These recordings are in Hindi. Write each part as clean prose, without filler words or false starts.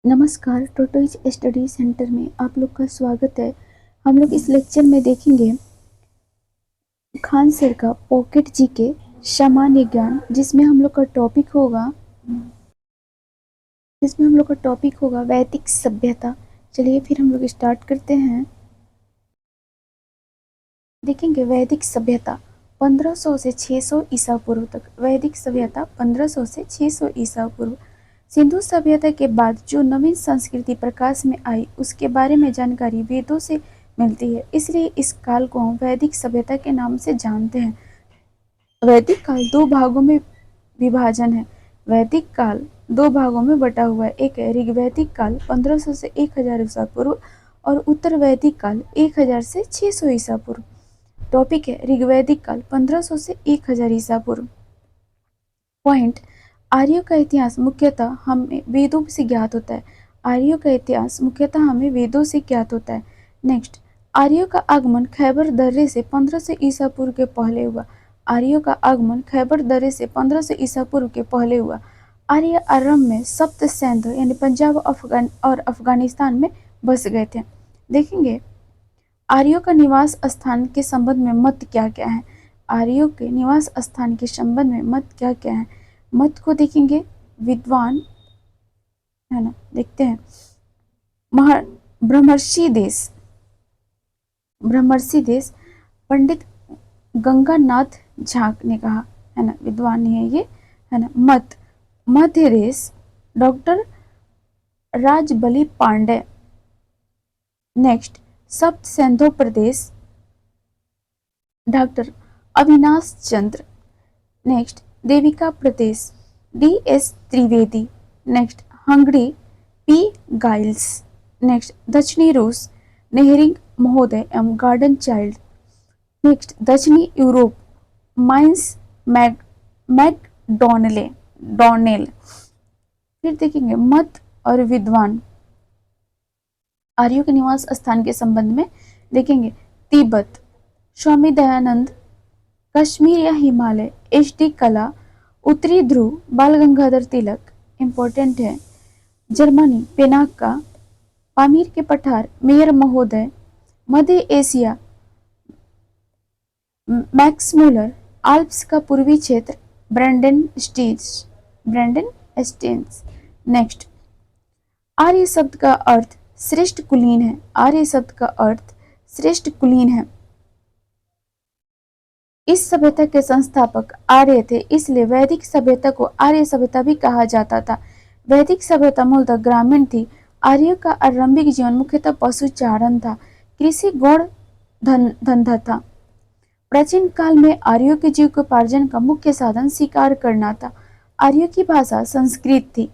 नमस्कार, टोटोइज स्टडी सेंटर में आप लोग का स्वागत है। हम लोग इस लेक्चर में देखेंगे खान सर का पॉकेट जीके सामान्य ज्ञान, जिसमें हम लोग का टॉपिक होगा वैदिक सभ्यता। चलिए फिर हम लोग स्टार्ट करते हैं। देखेंगे वैदिक सभ्यता 1500 से 600 ईसा पूर्व तक। वैदिक सभ्यता 1500 से 600 ईसा पूर्व। सिंधु सभ्यता के बाद जो नवीन संस्कृति प्रकाश में आई उसके बारे में जानकारी वेदों से मिलती है, इसलिए इस काल को हम वैदिक सभ्यता के नाम से जानते हैं। वैदिक काल दो भागों में विभाजन है। वैदिक काल दो भागों में बटा हुआ है। एक है ऋग्वैदिक काल 1500 से 1000 ईसा पूर्व और उत्तर वैदिक काल 1000 से 600 ईसा पूर्व। टॉपिक है ऋग्वैदिक काल 1500 से 1000 ईसा पूर्व। पॉइंट, आर्यों का इतिहास मुख्यतः हमें वेदों से ज्ञात होता है। आर्यों का इतिहास मुख्यतः हमें वेदों से ज्ञात होता है। नेक्स्ट, आर्यों का आगमन खैबर दर्रे से 1500 ईसा पूर्व के पहले हुआ। आर्यों का आगमन खैबर दर्रे से 1500 ईसा पूर्व के पहले हुआ। आर्य आरंभ में सप्त सिंध यानी पंजाब और अफगानिस्तान में बस गए थे। देखेंगे आर्यों का निवास स्थान के संबंध में मत क्या क्या है। आर्यों के निवास स्थान के संबंध में मत क्या क्या है। मत को देखेंगे विद्वान, है ना, देखते हैं ब्रह्मर्षि देश पंडित गंगानाथ झा ने कहा, है ना, विद्वान है ये, है ना। मत मध्य देश डॉक्टर राजबली पांडे। नेक्स्ट, सप्त सिंधु प्रदेश डॉक्टर अविनाश चंद्र। नेक्स्ट, देविका प्रदेश DS Trivedi. Next, Hungary P Giles. Next, दक्षिणी रूस नेहरिंग महोदय एवं गार्डन चाइल्ड। नेक्स्ट, दक्षिणी यूरोप माइंस मैकडोनेल। फिर देखेंगे मत और विद्वान आर्यों के निवास स्थान के संबंध में देखेंगे तिब्बत स्वामी दयानंद, कश्मीर या हिमालय HD कला, उत्तरी ध्रुव बाल गंगाधर तिलक, इंपॉर्टेंट है। जर्मनी पेनाका, पामीर के पठार मेयर महोदय, मध्य एशिया मैक्स मूलर, आल्प्स का पूर्वी क्षेत्र ब्रेंडन स्टेन्स। नेक्स्ट, आर्य शब्द का अर्थ श्रेष्ठ कुलीन है। आर्य शब्द का अर्थ श्रेष्ठ कुलीन है। इस सभ्यता के संस्थापक आर्य थे, इसलिए वैदिक सभ्यता को आर्य सभ्यता भी कहा जाता था। वैदिक सभ्यता मूलतः ग्रामीण थी। आर्यों का आरंभिक जीवन मुख्यतः पशुचारण था, कृषि गौण धंधा था। प्राचीन काल में आर्यों के जीविकोपार्जन का मुख्य साधन शिकार करना था। आर्यों की भाषा संस्कृत थी।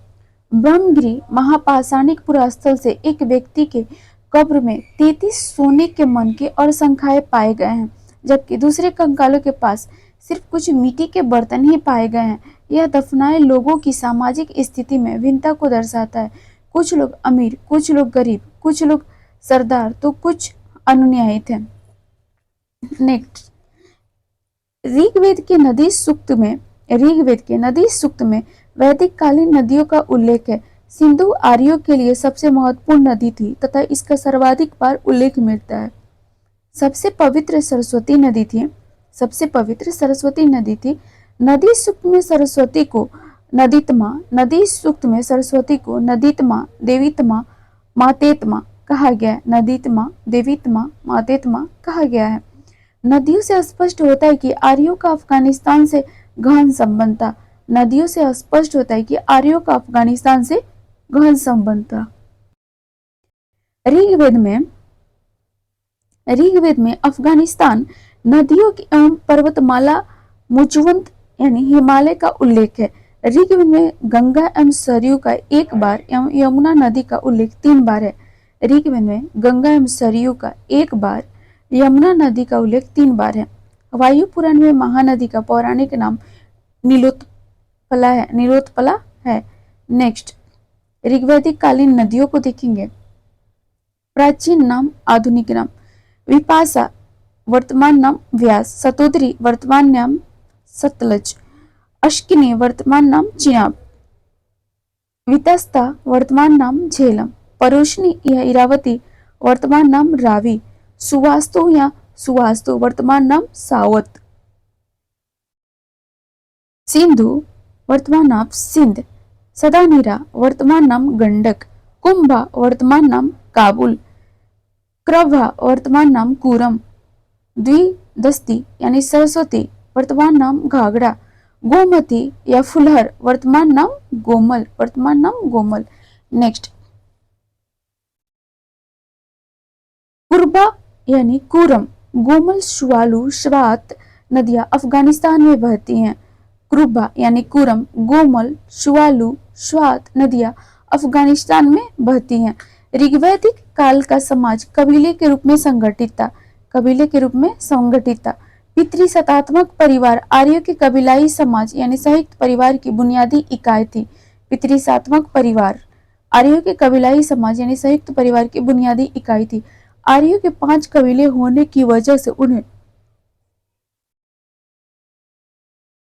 ब्रह्मगिरी महापाषाणिक पुरास्थल से एक व्यक्ति के कब्र में 33 सोने के मनके और शंखाएं पाए गए हैं, जबकि दूसरे कंकालों के पास सिर्फ कुछ मिट्टी के बर्तन ही पाए गए हैं। यह दफनाए लोगों की सामाजिक स्थिति में भिन्नता को दर्शाता है। कुछ लोग अमीर, कुछ लोग गरीब, कुछ लोग सरदार तो कुछ अनुयायी थे। नेक्स्ट, ऋग्वेद के नदी सूक्त में वैदिक कालीन नदियों का उल्लेख है। सिंधु आर्यों के लिए सबसे महत्वपूर्ण नदी थी तथा इसका सर्वाधिक बार उल्लेख मिलता है। सबसे पवित्र सरस्वती नदी थी। नदी सूक्त में सरस्वती को नदीत्मा देवीत्मा मातेत्मा कहा गया है। नदीत्मा देवीत्मा मातेत्मा कहा गया है। नदियों से स्पष्ट होता है कि आर्यों का अफगानिस्तान से गहन संबंध था। ऋग्वेद में अफगानिस्तान नदियों की एवं पर्वतमाला मुचवंत यानी हिमालय का उल्लेख है। ऋग्वेद में गंगा एवं सरयू का एक बार एवं यमुना नदी का उल्लेख 3 बार है। ऋग्वेद में गंगा एवं सरयू का एक बार, यमुना नदी का उल्लेख 3 बार है। वायु पुराण में महानदी का पौराणिक नाम नीलोत्पला है। नेक्स्ट, ऋग्वैदिक कालीन नदियों को देखेंगे। प्राचीन नाम, आधुनिक नाम। विपाशा वर्तमान नाम व्यास, सतोदरी वर्तमान नाम सतलज, अश्किनी वर्तमान नाम चिनाब, वितस्ता वर्तमान नाम झेलम, परोशनी या इरावती वर्तमान नाम रावी, सुवास्तु या सुवास्तु वर्तमान नाम सावत, सिंधु वर्तमान नाम सिंध, सदानीरा वर्तमान नाम गंडक, कुंभा वर्तमान नाम काबुल, क्रभा वर्तमान नाम कूरम, द्विदस्ती यानी सरस्वती वर्तमान नाम घाघरा, गोमती या फुलहर वर्तमान नाम गोमल, वर्तमान नाम गोमल। नेक्स्ट कुरबा यानी कूरम, गोमल श्वालू श्वात नदियां अफगानिस्तान में बहती हैं। कुरबा यानी कूरम, गोमल श्वालू श्वात नदियां अफगानिस्तान में बहती हैं। ऋग्वैदिक काल का समाज कबीले के रूप में संगठित था, कबीले के रूप में संगठित था। पितृसत्तात्मक परिवार आर्यों के कबीलाई समाज यानी संयुक्त परिवार की बुनियादी इकाई थी। पितृसत्तात्मक परिवार आर्यों के कबीलाई समाज यानी संयुक्त परिवार की बुनियादी इकाई थी। आर्यों के 5 कबीले होने की वजह से उन्हें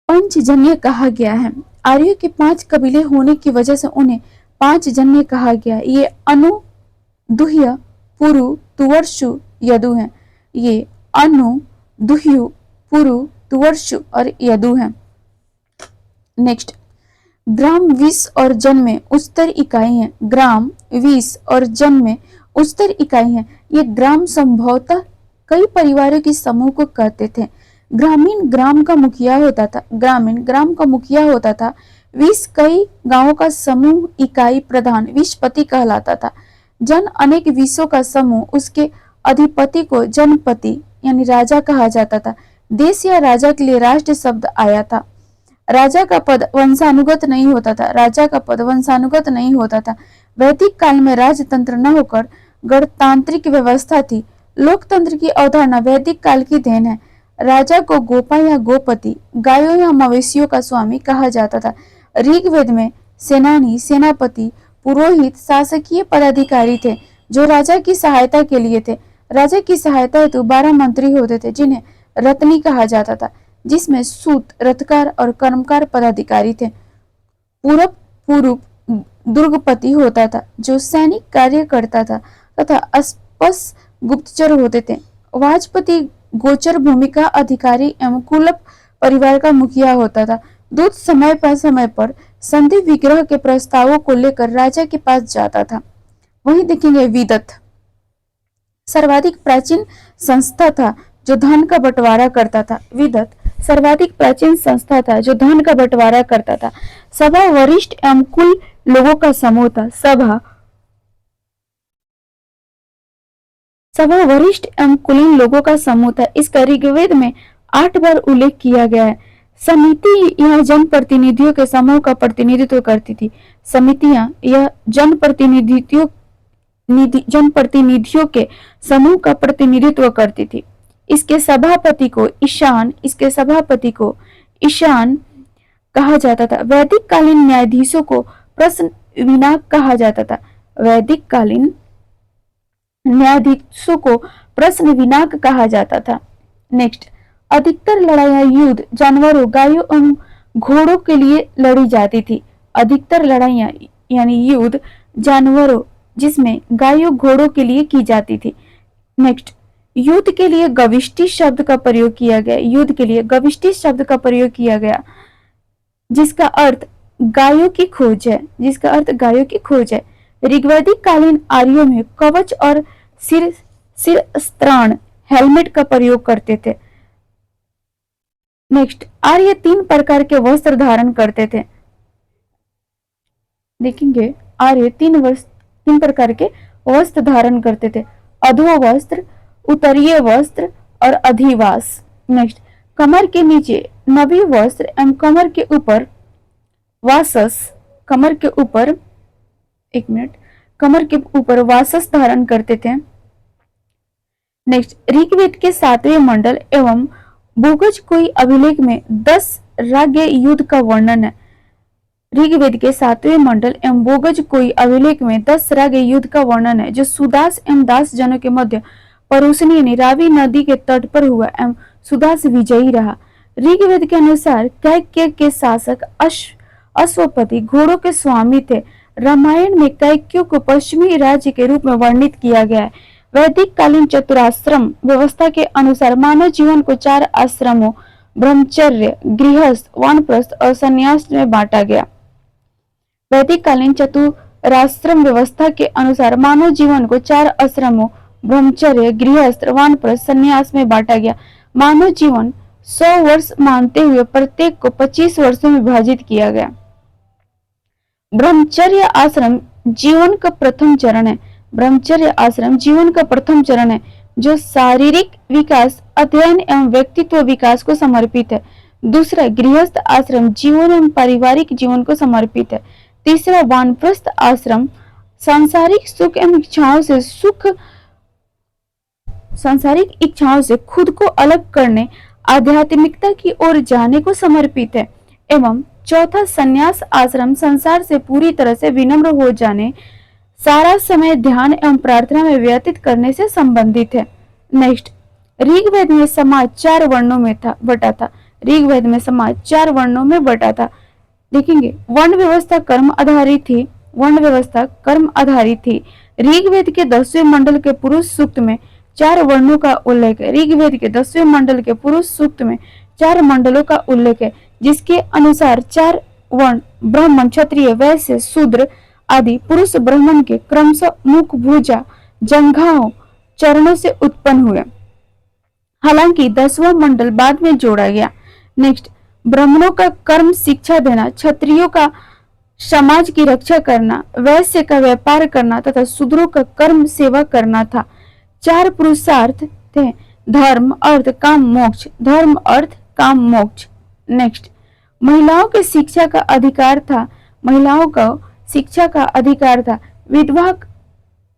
पंचजन्य कहा गया है। आर्यों के 5 कबीले होने की वजह से उन्हें 5 जन्य कहा गया है। ये अनु, दुह्य, पुरु, तुवर्षु, यदु हैं। ये अनु, दुह्यु, पुरु, तुवर्षु और यदु हैं। नेक्स्ट ग्राम, विस और जन में उच्चतर इकाई है। ग्राम, विस और जन में उच्चतर इकाई है। ये ग्राम संभवतः कई परिवारों के समूह को कहते थे। ग्रामीण ग्राम का मुखिया होता था, ग्रामीण ग्राम का मुखिया होता था। विस कई गांवों का समूह इकाई प्रधान विसपति कहलाता था। जन अनेक विसों का समूह, उसके अधिपति को जनपति यानी राजा कहा जाता था। देश या राजा के लिए राष्ट्र शब्द आया था। राजा का पद वंशानुगत नहीं होता था, राजा का पद वंशानुगत नहीं होता था। वैदिक काल में राजतंत्र न होकर गणतांत्रिक व्यवस्था थी। लोकतंत्र की अवधारणा वैदिक काल की देन है। राजा को गोपा या गोपति, गायों या मवेशियों का स्वामी कहा जाता था। ऋग्वेद में सेनानी, सेनापति, पुरोहित शासकीय पदाधिकारी थे जो राजा की सहायता के लिए थे। राजा की सहायता हेतु 12 मंत्री होते थे जिन्हें रत्नी कहा जाता था, जिसमें सूत, रथकार और कर्मकार पदाधिकारी थे। पूरब पूर्व दुर्गपति होता था जो सैनिक कार्य करता था तथा अस्पस गुप्तचर होते थे। वाजपति गोचर भूमि का अधिकारी एवं कुलप परिवार का मुखिया होता था। दूत समय पर संधि विग्रह के प्रस्तावों को लेकर राजा के पास जाता था। वहीं देखेंगे विदत सर्वाधिक प्राचीन संस्था था जो धन का बंटवारा करता था। विदत सर्वाधिक प्राचीन संस्था था जो धन का बंटवारा करता था। सभा वरिष्ठ एवं कुल लोगों का समूह था। सभा वरिष्ठ एवं कुलीन लोगों का समूह था। इसका ऋग्वेद में 8 बार उल्लेख किया गया है। समिति यह जनप्रतिनिधियों के समूह का प्रतिनिधित्व करती थी। समितियां यह जनप्रतिनिधियों के समूह का प्रतिनिधित्व करती थी। इसके सभापति को ईशान कहा जाता था। वैदिक कालीन न्यायाधीशों को प्रश्न विनाक कहा जाता था। वैदिक कालीन न्यायाधीशों को प्रश्न विनाक कहा जाता था। नेक्स्ट अधिकतर लड़ाइयां युद्ध जानवरों, गायों एवं घोड़ों के लिए लड़ी जाती थी। अधिकतर लड़ाइयां यानी युद्ध जानवरों जिसमें गायों घोड़ों के लिए की जाती थी। नेक्स्ट युद्ध के लिए गविष्टि शब्द का प्रयोग किया गया। युद्ध के लिए गविष्टि शब्द का प्रयोग किया गया जिसका अर्थ गायों की खोज है, जिसका अर्थ गायों की खोज है। ऋग्वैदिक कालीन आर्यों में कवच और शिरस्त्राण हेलमेट का प्रयोग करते थे। नेक्स्ट आर्य 3 प्रकार के वस्त्र धारण करते थे। देखेंगे आर्य 3 प्रकार के वस्त्र धारण करते थे। अधो वस्त्र, उत्तरीय वस्त्र और अधिवास। नेक्स्ट कमर के नीचे नवी वस्त्र एवं कमर के ऊपर वासस, कमर के ऊपर वासस धारण करते थे। नेक्स्ट ऋग्वेद के 7वें मंडल एवं भूगज कोई अभिलेख में 10 राज्य युद्ध का वर्णन है। ऋग्वेद के 7वें मंडल एवं भूगज कोई अभिलेख में 10 राज्य युद्ध का वर्णन है जो सुदास एवं दास जनों के मध्य परोसनी यानी रावी नदी के तट पर हुआ एवं सुदास विजयी रहा। ऋग्वेद के अनुसार कैकेय के शासक अश्वपति घोड़ों के स्वामी थे। रामायण में कैकयों को पश्चिमी राज्य के रूप में वर्णित किया गया है। वैदिक कालीन चतुराश्रम व्यवस्था के अनुसार मानव जीवन को 4 आश्रमों ब्रह्मचर्य, गृहस्थ, वानप्रस्थ और संन्यास में बांटा गया। वैदिक कालीन चतुराश्रम व्यवस्था के अनुसार मानव जीवन को 4 आश्रमों ब्रह्मचर्य, गृहस्थ, वानप्रस्थ, संन्यास में बांटा गया। मानव जीवन 100 वर्ष मानते हुए प्रत्येक को 25 वर्षों में विभाजित किया गया। ब्रह्मचर्य आश्रम जीवन का प्रथम चरण है। ब्रह्मचर्य आश्रम जीवन का प्रथम चरण है जो शारीरिक विकास, अध्ययन एवं व्यक्तित्व विकास को समर्पित है। दूसरा गृहस्थ आश्रम जीवन एवं पारिवारिक जीवन को समर्पित है। तीसरा वानप्रस्थ आश्रम सांसारिक सुख एवं सांसारिक इच्छाओं से खुद को अलग करने, आध्यात्मिकता की ओर जाने को समर्पित है। एवं चौथा संन्यास आश्रम संसार से पूरी तरह से विनम्र हो जाने, सारा समय ध्यान एवं प्रार्थना में व्यतीत करने से संबंधित है। नेक्स्ट, ऋग्वेद में समाज 4 वर्णों में बटा था। ऋग्वेद में समाज 4 वर्णों में बटा था। देखेंगे, वर्ण व्यवस्था कर्म आधारित थी। वर्ण व्यवस्था कर्म आधारित थी। ऋग्वेद के 10वें मंडल के पुरुष सूक्त में 4 वर्णों का उल्लेख है। ऋग्वेद के 10वें मंडल के पुरुष सूक्त में 4 मंडलों का उल्लेख है, जिसके अनुसार 4 वर्ण ब्राह्मण, क्षत्रिय, वैश्य, शूद्र आदि पुरुष ब्राह्मण के क्रमशः मुख, भुजा, जंघाओं, चरणों से उत्पन्न हुए। हालांकि 10वां मंडल बाद में जोड़ा गया। नेक्स्ट, ब्राह्मणों का कर्म शिक्षा देना, क्षत्रियों का समाज की रक्षा करना, वैश्य का व्यापार करना तथा शूद्रों का कर्म सेवा करना था। 4 पुरुषार्थ थे, धर्म, अर्थ, काम, मोक्ष। धर्म, अर्थ, काम, मोक्ष। नेक्स्ट, महिलाओं के शिक्षा का अधिकार था। महिलाओं का शिक्षा का अधिकार था।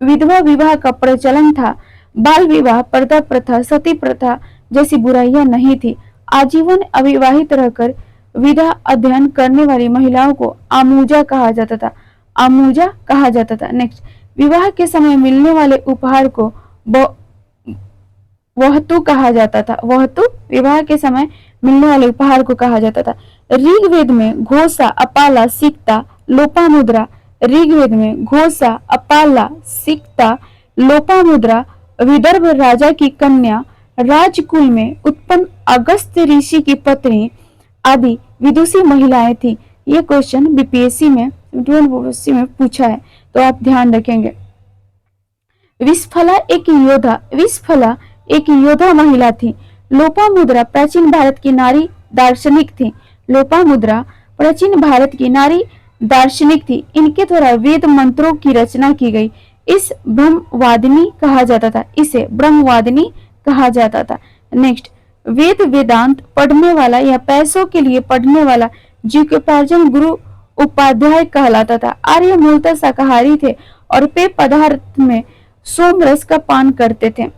विधवा विवाह का प्रचलन था। बाल विवाह, पर्दा प्रथा, सती प्रथा जैसी बुराइयां नहीं थी। आजीवन अविवाहित रहकर विधा अध्ययन करने वाली महिलाओं को आमूजा कहा जाता था। आमूजा कहा जाता था। नेक्स्ट, विवाह के समय मिलने वाले उपहार को वहतु कहा जाता था। वहतु विवाह के समय मिलने वाले उपहार को कहा जाता था। ऋग्वेद में घोषा, अपाला, सिक्ता, लोपामुद्रा। ऋग्वेद में घोषा, अपाला, सिक्ता, लोपामुद्रा विदर्भ राजा की कन्या, राजकुल में उत्पन्न अगस्त्य ऋषि की पत्नी आदि विदुषी महिलाएं थी। ये क्वेश्चन बीपीएससी में पूछा है, तो आप ध्यान रखेंगे। विस्फला एक योद्धा महिला थी। लोपामुद्रा प्राचीन भारत की नारी दार्शनिक थी। लोपामुद्रा प्राचीन भारत की नारी दार्शनिक थी। इनके द्वारा वेद मंत्रों की रचना की गई। इसे ब्रह्मवादिनी कहा जाता था। नेक्स्ट, वेद वेदांत पढ़ने वाला या पैसों के लिए पढ़ने वाला जीविकोपार्जन गुरु उपाध्याय कहलाता था। आर्य मूलतः शाकाहारी थे और पेय पदार्थ में सोमरस का पान करते थे।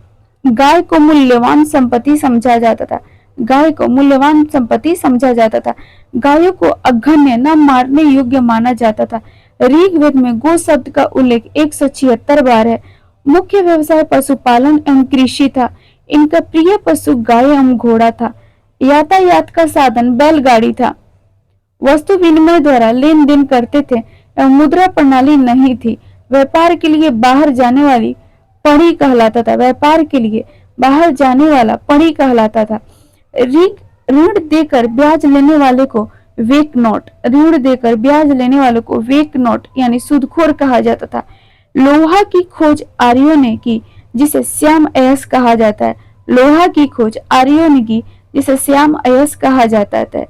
गाय को मूल्यवान संपत्ति समझा जाता था। गाय को मूल्यवान संपत्ति समझा जाता था। गायों को अघन्य, न मारने योग्य माना जाता था। ऋग्वेद में गो शब्द का उल्लेख 176 बार है। मुख्य व्यवसाय पशुपालन एवं कृषि था। इनका प्रिय पशु गाय एवं घोड़ा था। यातायात का साधन बैलगाड़ी था। वस्तु विनिमय द्वारा लेन देन करते थे एवं मुद्रा प्रणाली नहीं थी। व्यापार के लिए बाहर जाने वाली पढ़ी कहलाता था। व्यापार के लिए बाहर जाने वाला पढ़ी कहलाता था। ऋण देकर ब्याज लेने वाले को वेक नोट, ऋण देकर ब्याज लेने वालों को वेक नोट यानी सूदखोर कहा जाता था। लोहा की खोज आर्यों ने की, जिसे श्याम अयस्क कहा जाता है। लोहा की खोज आर्यों ने की, जिसे श्याम अयस्क कहा जाता है।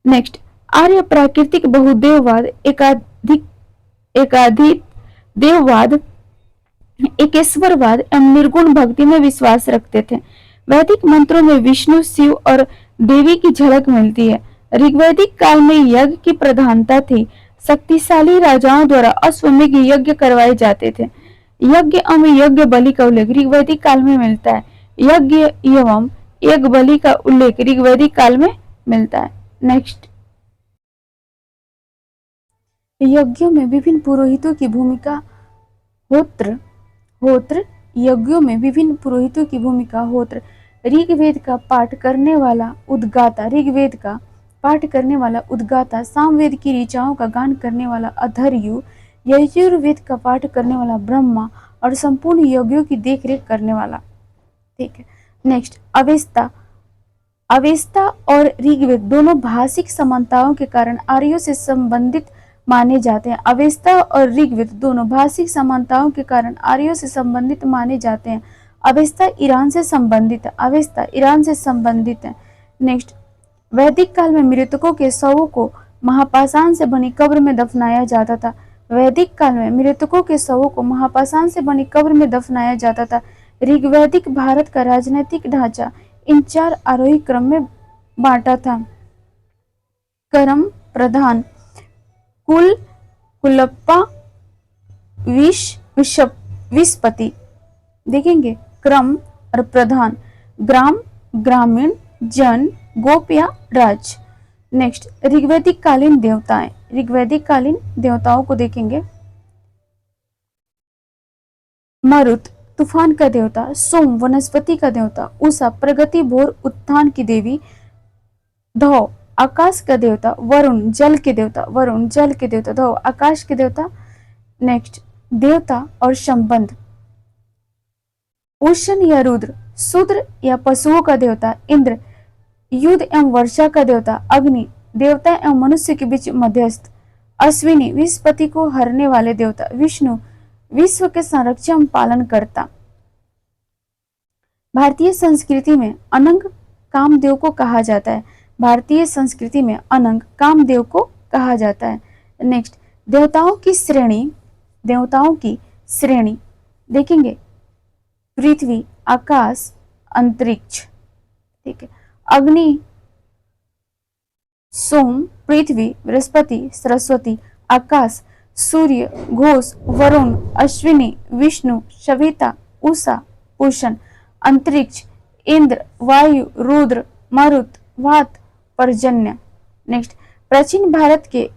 नेक्स्ट, आर्य प्राकृतिक बहुदेववाद, एकाधिक देववाद, एकेश्वरवाद एवं निर्गुण भक्ति में विश्वास रखते थे। वैदिक मंत्रों में विष्णु, शिव और देवी की झलक मिलती है। ऋग्वैदिक काल में यज्ञ की प्रधानता थी। शक्तिशाली राजाओं द्वारा अश्वमेध यज्ञ करवाए जाते थे। यज्ञ एवं यज्ञ बलि का उल्लेख ऋग्वैदिक काल में मिलता है। यज्ञ एवं यज्ञ बलि का उल्लेख ऋग्वैदिक काल में मिलता है। नेक्स्ट, यज्ञों में विभिन्न पुरोहितों की भूमिका। होत्र यज्ञों में विभिन्न पुरोहितों की भूमिका। होत्र ऋग्वेद का पाठ करने वाला उद्गाता। ऋग्वेद का पाठ करने वाला उद्गाता, सामवेद की ऋचाओं का गान करने वाला अधर्यु, यजुर्वेद का पाठ करने वाला ब्रह्मा और संपूर्ण यज्ञों की देखरेख करने वाला। ठीक है, नेक्स्ट अवेस्ता। अवेस्ता और ऋग्वेद दोनों भाषिक समानताओं के कारण आर्यों से संबंधित माने जाते हैं। अवेस्ता और ऋग्वेद दोनों भाषिक समानताओं के कारण आर्यों से संबंधित माने जाते हैं। अवेस्ता ईरान से संबंधित है। अवेस्ता ईरान से संबंधित है। नेक्स्ट, वैदिक काल में मृतकों के शवों को महापाषाण से बनी कब्र में दफनाया जाता था। वैदिक काल में मृतकों के शवों को महापाषाण से बनी कब्र में दफनाया जाता था। ऋग्वैदिक भारत का राजनीतिक ढांचा इन 4 आरोही क्रम में बांटा था। कर्म प्रधान, कुल, कुलप्पा, विस्पति। देखेंगे क्रम और प्रधान, ग्राम, ग्रामीण, जन, गोप या राज। नेक्स्ट, ऋग्वैदिक कालीन देवताएं। ऋग्वैदिक कालीन देवताओं को देखेंगे। मरुत तूफान का देवता, सोम वनस्पति का देवता, उषा प्रगति भोर उत्थान की देवी, धौ आकाश का देवता, वरुण जल के देवता, वरुण जल के देवता, धौ आकाश के देवता। नेक्स्ट, देवता और संबंध, उष्ण या रुद्र, शूद्र या पशुओं का देवता, इंद्र युद्ध एवं वर्षा का देवता, अग्नि देवता एवं मनुष्य के बीच मध्यस्थ, अश्विनी विस्पति को हरने वाले देवता, विष्णु विश्व के संरक्षण पालन करता। भारतीय संस्कृति में अनंग कामदेव को कहा जाता है। भारतीय संस्कृति में अनंग कामदेव को कहा जाता है। नेक्स्ट, देवताओं की श्रेणी। देवताओं की श्रेणी देखेंगे, पृथ्वी, आकाश, अंतरिक्ष। ठीक है, अग्नि, सोम, पृथ्वी, बृहस्पति, सरस्वती, आकाश, सूर्य, घोष, वरुण, अश्विनी, विष्णु, सविता, उषा, पूषण, अंतरिक्ष, इंद्र, वायु, रुद्र, मरुत, वात, पर्जन्य। नेक्स्ट, प्राचीन भारत के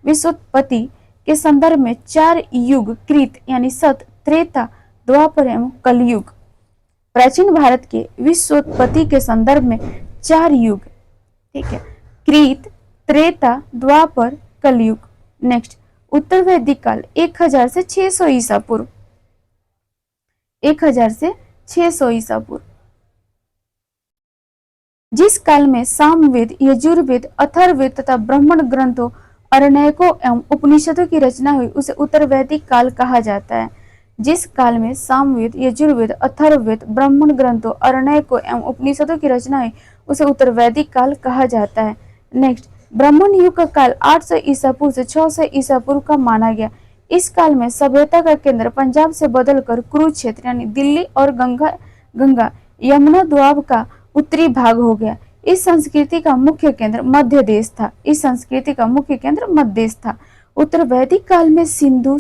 विश्वोत्पत्ति के संदर्भ में 4 युग कृत यानी सत, त्रेता, द्वापर एवं कलयुग। प्राचीन भारत के विश्वोत्पत्ति के संदर्भ में 4 युग, ठीक है, कृत, त्रेता, द्वापर, कलयुग। नेक्स्ट, उत्तर वैदिक काल 1000 से 600 ईसा पूर्व। 1000 से 600 ईसा पूर्व, जिस काल में सामवेद, यजुर्वेद, अथर्ववेद तथा ब्राह्मण ग्रंथों, अरण्यकों एवं उपनिषदों की रचना हुई उसे उत्तर वैदिक काल कहा जाता है। जिस काल में सामवेद, यजुर्वेद, अथर्ववेद, ब्राह्मण ग्रंथों, अरण्यकों एवं उपनिषदों की रचना हुई उसे उत्तर वैदिक काल कहा जाता है। नेक्स्ट, ब्राह्मण युग का काल 800 ईसा पूर्व से 600 ईसा पूर्व का माना गया। इस काल में सभ्यता का केंद्र पंजाब से बदलकर कुरुक्षेत्र यानी दिल्ली और गंगा यमुना द्वाब का उत्तरी भाग हो गया। इस संस्कृति का मुख्य केंद्र मध्य देश था। इस संस्कृति का मुख्य केंद्र मध्य देश था। उत्तर वैदिक काल में सिंधु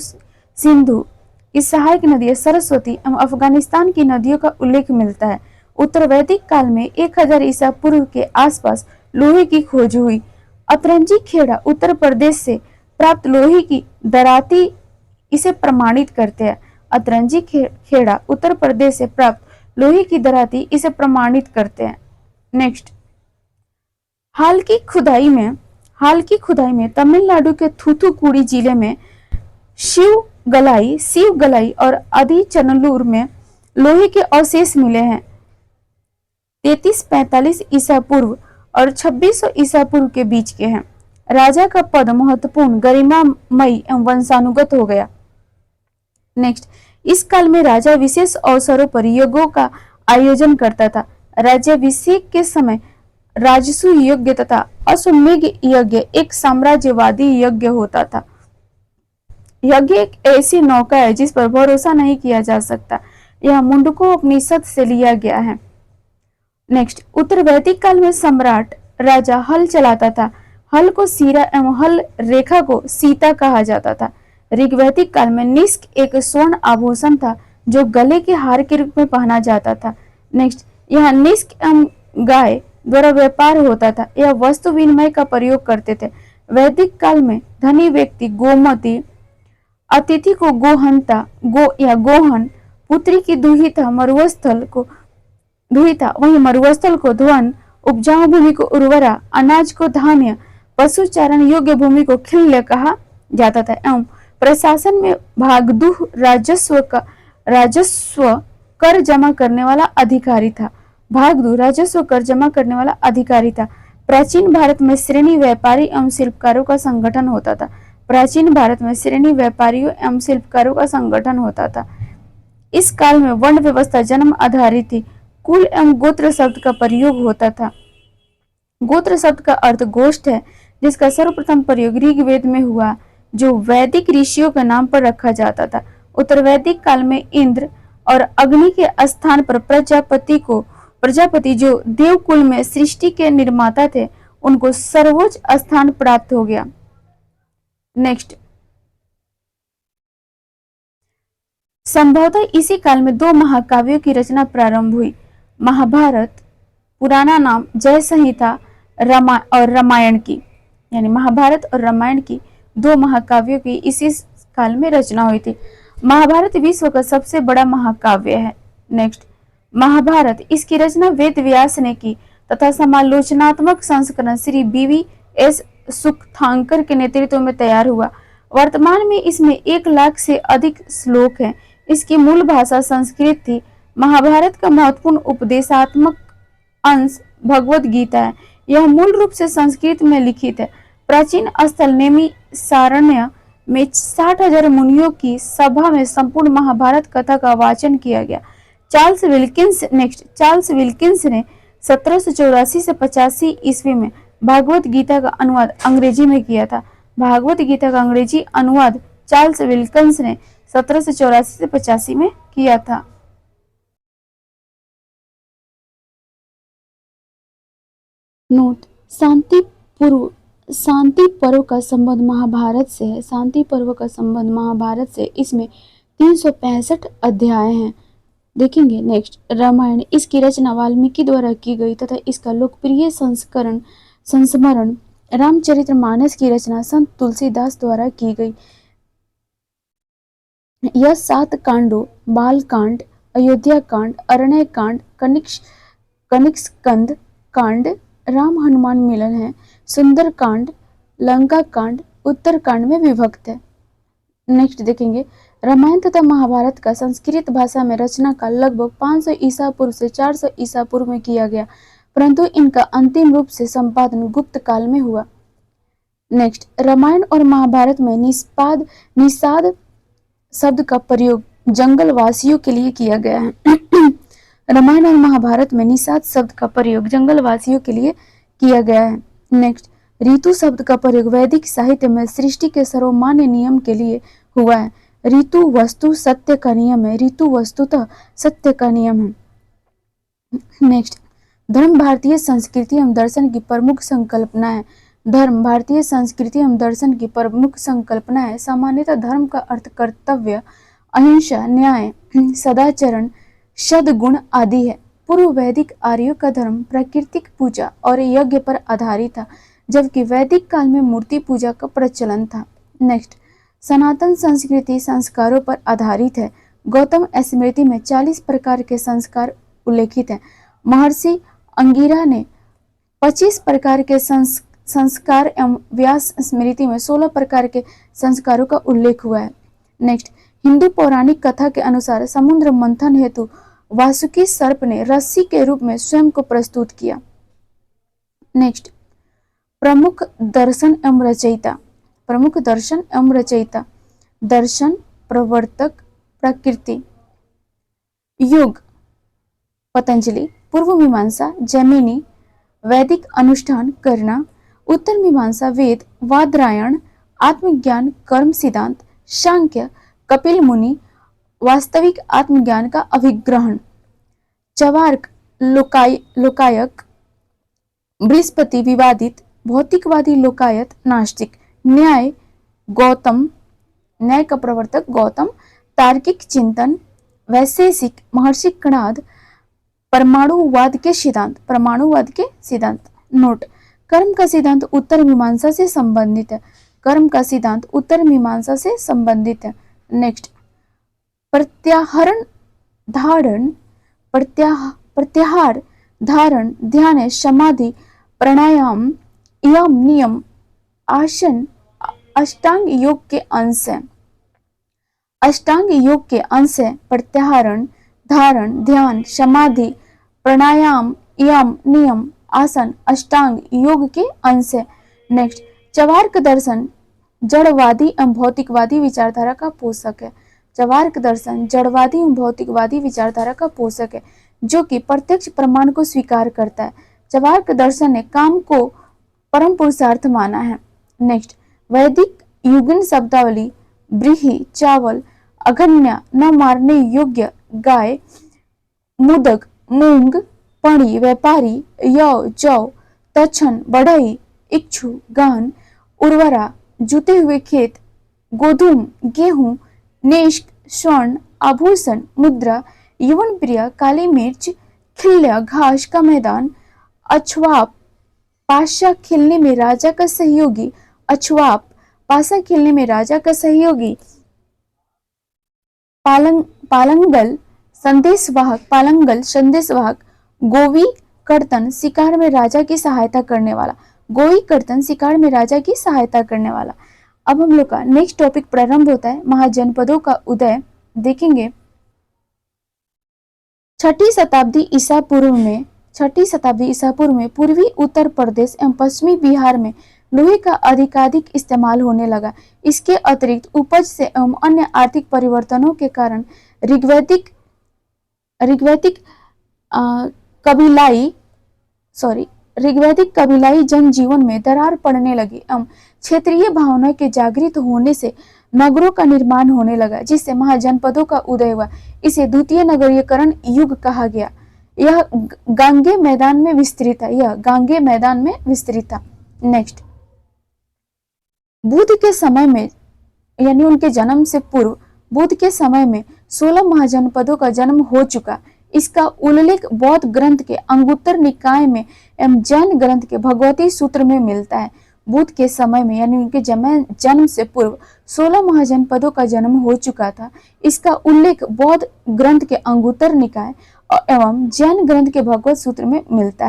की सहायक नदियां सरस्वती एवं अफगानिस्तान की नदियों का उल्लेख मिलता है। उत्तर वैदिक काल में 1000 ईसा पूर्व के आसपास लोहे की खोज हुई। अतरंजी खेड़ा उत्तर प्रदेश से प्राप्त लोहे की दराती इसे प्रमाणित करते हैं। अतरंजी खेड़ा उत्तर प्रदेश से प्राप्त लोहे की दराती इसे प्रमाणित करते हैं। नेक्स्ट, हाल की खुदाई में तमिलनाडु के थूथुकुडी जिले में शिवगलाई और आदिचनल्लूर में लोहे के अवशेष मिले हैं। 3345 ईसा पूर्व और 2600 ईसा पूर्व के बीच के हैं। राजा का पद महत्वपूर्ण, गरिमामयी एवं वंशानुगत हो गया। नेक्स्ट, इस काल में राजा विशेष अवसरों पर यज्ञों का आयोजन करता था। राज्याभिषेक के समय राजसु यज्ञ तथा अश्वमेध यज्ञ एक साम्राज्यवादी यज्ञ होता था। यज्ञ एक ऐसी नौका है जिस पर भरोसा नहीं किया जा सकता। यह मुंडको उपनिषद से लिया गया है। नेक्स्ट, उत्तर वैदिक काल में सम्राट राजा हल चलाता था। हल को सीरा एवं हल रेखा को सीता कहा जाता था। ऋग्वैदिक काल में निष्क एक स्वर्ण आभूषण था जो गले के हार के रूप में पहना जाता था। नेक्स्ट, यह निष्क एवं गाय द्वारा व्यापार होता था। यह वस्तु विनिमय का प्रयोग करते थे। वैदिक काल में धनी व्यक्ति गोमती, अतिथि को गोहनता या गोहन, पुत्री की दुहिता वहीं मरुस्थल को ध्वन, उपजाऊ भूमि को उर्वरा, अनाज को धान्य, पशु चारण योग्य भूमि को खिल्य कहा जाता था। एवं प्रशासन में भागदूह राजस्व कर जमा करने वाला अधिकारी था। भागदू राजस्व कर जमा करने वाला अधिकारी था। प्राचीन भारत में श्रेणी व्यापारी एवं शिल्पकारों का संगठन होता था। प्राचीन भारत में श्रेणी व्यापारियों एवं शिल्पकारों का संगठन होता था। इस काल में वर्ण व्यवस्था जन्म आधारित थी। कुल एवं गोत्र शब्द का प्रयोग होता था। गोत्र शब्द का अर्थ गोष्ठ है, जिसका सर्वप्रथम प्रयोग ऋग्वेद में हुआ, जो वैदिक ऋषियों के नाम पर रखा जाता था। उत्तर वैदिक काल में इंद्र और अग्नि के स्थान पर प्रजापति जो देवकुल में सृष्टि के निर्माता थे, उनको सर्वोच्च स्थान प्राप्त हो गया। नेक्स्ट, संभवतः इसी काल में दो महाकाव्यों की रचना प्रारंभ हुई। महाभारत, पुराना नाम जय संहिता, और रामायण की, यानी महाभारत और रामायण की दो महाकाव्यों की इसी काल में रचना हुई थी। महाभारत विश्व का सबसे बड़ा महाकाव्य है। नेक्स्ट, महाभारत, इसकी रचना वेद व्यास ने की तथा समालोचनात्मक संस्करण श्री BVS सुक्तांकर के नेतृत्व में तैयार हुआ। वर्तमान में इसमें 1 लाख से अधिक श्लोक हैं। इसकी मूल भाषा संस्कृत थी। महाभारत का महत्वपूर्ण उपदेशात्मक अंश भगवत गीता है। यह मूल रूप से संस्कृत में लिखित है। प्राचीन स्थल नैमिषारण्य में 60,000 मुनियों की सभा में संपूर्ण महाभारत कथा का वाचन किया गया। चार्ल्स विल्किंस ने 1784 से 85 ईस्वी में भागवत गीता का अनुवाद अंग्रेजी में किया था। भागवत गीता का अंग्रेजी अनुवाद चार्ल्स विल्किंस ने 1784 से 85 में किया था। नोट, शांति पर्व का संबंध महाभारत से है। शांति पर्व का संबंध महाभारत से, इसमें 365 अध्याय हैं। देखेंगे। नेक्स्ट, रामायण, इसकी रचना वाल्मीकि द्वारा की गई तथा इसका लोकप्रिय संस्मरण रामचरितमानस की रचना संत तुलसीदास द्वारा की गई। यह 7 कांडों, बालकांड, अयोध्या कांड, अरण्य कांड, कनिष्कंद कांड, राम हनुमान मिलन है, सुंदर कांड, लंका कांड, उत्तर कांड में विभक्त है। नेक्स्ट देखेंगे, रामायण तथा महाभारत का संस्कृत भाषा में रचना का लगभग 500 ईसा पूर्व से 400 ईसा पूर्व में किया गया, परंतु इनका अंतिम रूप से संपादन गुप्त काल में हुआ। नेक्स्ट, रामायण और महाभारत में निषाद शब्द का प्रयोग जंगल वासियों के लिए किया गया है। रामायण और महाभारत में निषाद शब्द का प्रयोग जंगल वासियों के लिए किया गया है। नेक्स्ट, ऋतु शब्द का प्रयोग वैदिक साहित्य में सृष्टि के सर्वमान्य नियम के लिए हुआ है। ऋतु वस्तु सत्य का नियम है। ऋतु वस्तुतः सत्य का नियम है। नेक्स्ट, धर्म भारतीय संस्कृति एवं दर्शन की प्रमुख संकल्पना है। धर्म भारतीय संस्कृति एवं दर्शन की प्रमुख संकल्पना है। सामान्यतः धर्म का अर्थ कर्तव्य, अहिंसा, न्याय, सदाचरण, सद्गुण आदि है। पूर्व वैदिक आर्यों का धर्म प्राकृतिक पूजा और यज्ञ पर आधारित था, जबकि वैदिक काल में मूर्ति पूजा का प्रचलन था। नेक्स्ट, सनातन संस्कृति संस्कारों पर आधारित है। गौतम स्मृति में 40 प्रकार के संस्कार उल्लेखित हैं। महर्षि अंगिरा ने 25 प्रकार के संस्कार एवं व्यास स्मृति में 16 प्रकार के संस्कारों का उल्लेख हुआ है। नेक्स्ट, हिंदू पौराणिक कथा के अनुसार समुद्र मंथन हेतु वासुकी सर्प ने रस्सी के रूप में स्वयं को प्रस्तुत किया। नेक्स्ट, प्रमुख दर्शन एवं रचयिता। दर्शन, प्रवर्तक, प्रकृति। योग, पतंजलि। पूर्व मीमांसा, जैमिनी। वैदिक अनुष्ठान, करना। उत्तर मीमांसा, वेद, वादरायण। आत्मज्ञान, कर्म सिद्धांत, सांख्य, कपिल मुनि। वास्तविक आत्मज्ञान का अभिग्रहण, चवार्क, लोकायक। बृहस्पति, विवादित। भौतिकवादी, लोकायत, नास्तिक। न्याय, गौतम, न्याय का प्रवर्तक गौतम। तार्किक चिंतन, वैशेषिक, महर्षि कणाद। परमाणुवाद के सिद्धांत। नोट, कर्म का सिद्धांत उत्तर मीमांसा से संबंधित है। नेक्स्ट, प्रत्याहार, धारण, ध्यान, समाधि, प्राणायाम, यम, नियम, आसन अष्टांग योग के अंश हैं। अष्टांग योग के अंश हैं प्रत्याहारण, धारण, ध्यान, समाधि, प्राणायाम, यम, नियम, आसन अष्टांग योग के अंश है। नेक्स्ट, चवार्क दर्शन जड़वादी एवं भौतिकवादी विचारधारा का पोषक है। चवार्क दर्शन जड़वादी एवं भौतिकवादी विचारधारा का पोषक है, जो कि प्रत्यक्ष प्रमाण को स्वीकार करता है। चवार्क दर्शन ने काम को परम पुरुषार्थ माना है। नेक्स्ट, वैदिक युगन शब्दावली ब्रीही, चावल, अगन्या, न मारने योग्य, गाय, मुदक, मूंग, पड़ी, व्यापारी, यौ, जौ, तक्षण, बढ़ई, इच्छु, गहन, उर्वरा, जुते हुए खेत, गोधूम, गेहूं, नेष्क, स्वर्ण, आभूषण, मुद्रा, यवन प्रिय, काली मिर्च, खिल्य, घास का मैदान, अछवाप, पाशा खेलने में राजा का सहयोगी, अछवाप, पासा खेलने में राजा का सहयोगी, पालंगल संदेशवाहक, गोवी कर्तन शिकार में राजा की सहायता करने वाला, गोवी कर्तन शिकार में राजा की सहायता करने वाला। अब हम लोग का नेक्स्ट टॉपिक प्रारंभ होता है महाजनपदों का उदय। देखेंगे छठी शताब्दी ईसा पूर्व में पूर्वी उत्तर प्रदेश एवं पश्चिमी बिहार में लोहे का अधिकाधिक इस्तेमाल होने लगा। इसके अतिरिक्त उपज से एवं अन्य आर्थिक परिवर्तनों के कारण ऋग्वैदिक कबीलाई जनजीवन में दरार पड़ने लगी एवं क्षेत्रीय भावना के जागृत होने से नगरों का निर्माण होने लगा, जिससे महाजनपदों का उदय हुआ। इसे द्वितीय नगरीयकरण युग कहा गया। यह गांगे मैदान में विस्तृत था। नेक्स्ट, बुद्ध के समय में यानी उनके जन्म से पूर्व बुद्ध के समय में 16 महाजनपदों का जन्म हो चुका। इसका उल्लेख बौद्ध ग्रंथ के अंगुत्तर निकाय में एवं जैन ग्रंथ के भगवती सूत्र में मिलता है। बुद्ध के समय में यानी उनके जन्म से पूर्व 16 महाजनपदों का जन्म हो चुका था। इसका उल्लेख बौद्ध ग्रंथ के अंगुत्तर निकाय एवं जैन ग्रंथ के भागवत सूत्र में मिलता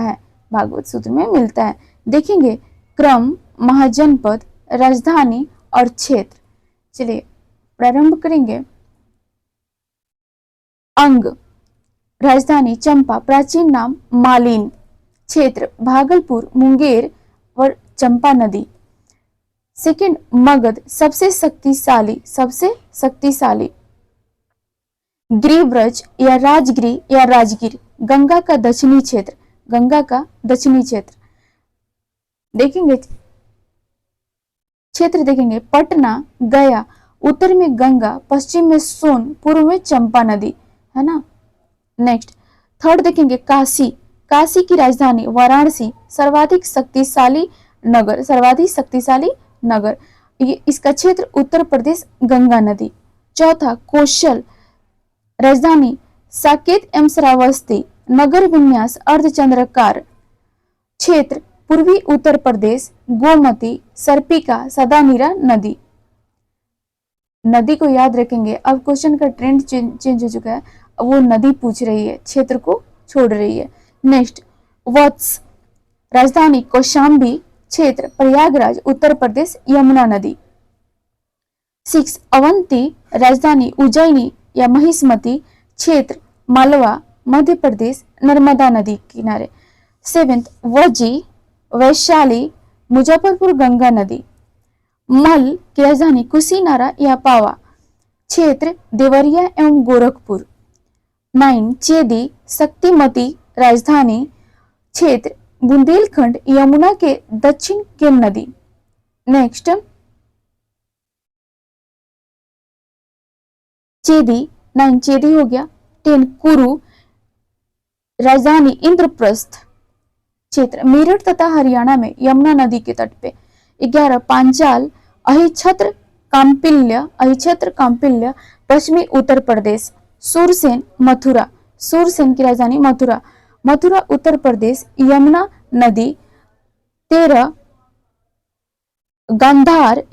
है। देखेंगे क्रम, महाजनपद, राजधानी और क्षेत्र। चलिए प्रारंभ करेंगे। अंग, राजधानी चंपा, प्राचीन नाम मालिन, क्षेत्र भागलपुर, मुंगेर और चंपा नदी। सेकंड, मगध, सबसे शक्तिशाली। गिरिव्रज या राजगिर, गंगा का दक्षिणी क्षेत्र। देखेंगे क्षेत्र देखेंगे पटना, गया, उत्तर में गंगा, पश्चिम में सोन, पूर्व में चंपा नदी, है ना। नेक्स्ट, थर्ड देखेंगे काशी की राजधानी वाराणसी, सर्वाधिक शक्तिशाली नगर, ये इसका क्षेत्र उत्तर प्रदेश, गंगा नदी। चौथा, कौशल, राजधानी साकेत एवं श्रावस्ती, नगर विन्यास अर्धचंद्राकार, क्षेत्र पूर्वी उत्तर प्रदेश, गोमती, सर्पिका, सदानीरा नदी को याद रखेंगे। अब क्वेश्चन का ट्रेंड चेंज हो चुका है, अब वो नदी पूछ रही है, क्षेत्र को छोड़ रही है। नेक्स्ट, वत्स, राजधानी कौशाम्बी, क्षेत्र प्रयागराज, उत्तर प्रदेश, यमुना नदी। 6, अवंती, राजधानी उज्जैनी या महिष्मती, क्षेत्र मालवा, मध्य प्रदेश, नर्मदा नदी किनारे। 7, वैशाली, मुजफ्फरपुर, गंगा नदी। मल की राजधानी कुशीनारा या पावा, क्षेत्र देवरिया एवं गोरखपुर। 9, चेदी, शक्तिमती, राजधानी, क्षेत्र बुंदेलखंड, यमुना के दक्षिण केम नदी। नेक्स्ट, चेदी, 9 चेदी हो गया। 10, कुरु, राजधानी इंद्रप्रस्थ, क्षेत्र मेरठ तथा हरियाणा में, यमुना नदी के तट पे। 11, पांचाल, अहिच्छत्र कांपिल्य, पश्चिमी उत्तर प्रदेश। सूरसेन की राजधानी मथुरा, उत्तर प्रदेश, यमुना नदी। 13, गांधार,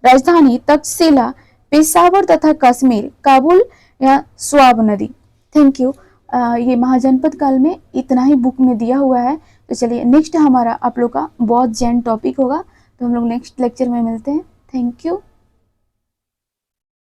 राजधानी तक्षशिला, पेशावर तथा कश्मीर, काबुल या स्वाब नदी। Thank you. ये महाजनपद काल में इतना ही बुक में दिया हुआ है। तो चलिए नेक्स्ट हमारा आप लोग का बौद्ध जैन टॉपिक होगा, तो हम लोग नेक्स्ट लेक्चर में मिलते हैं। Thank you.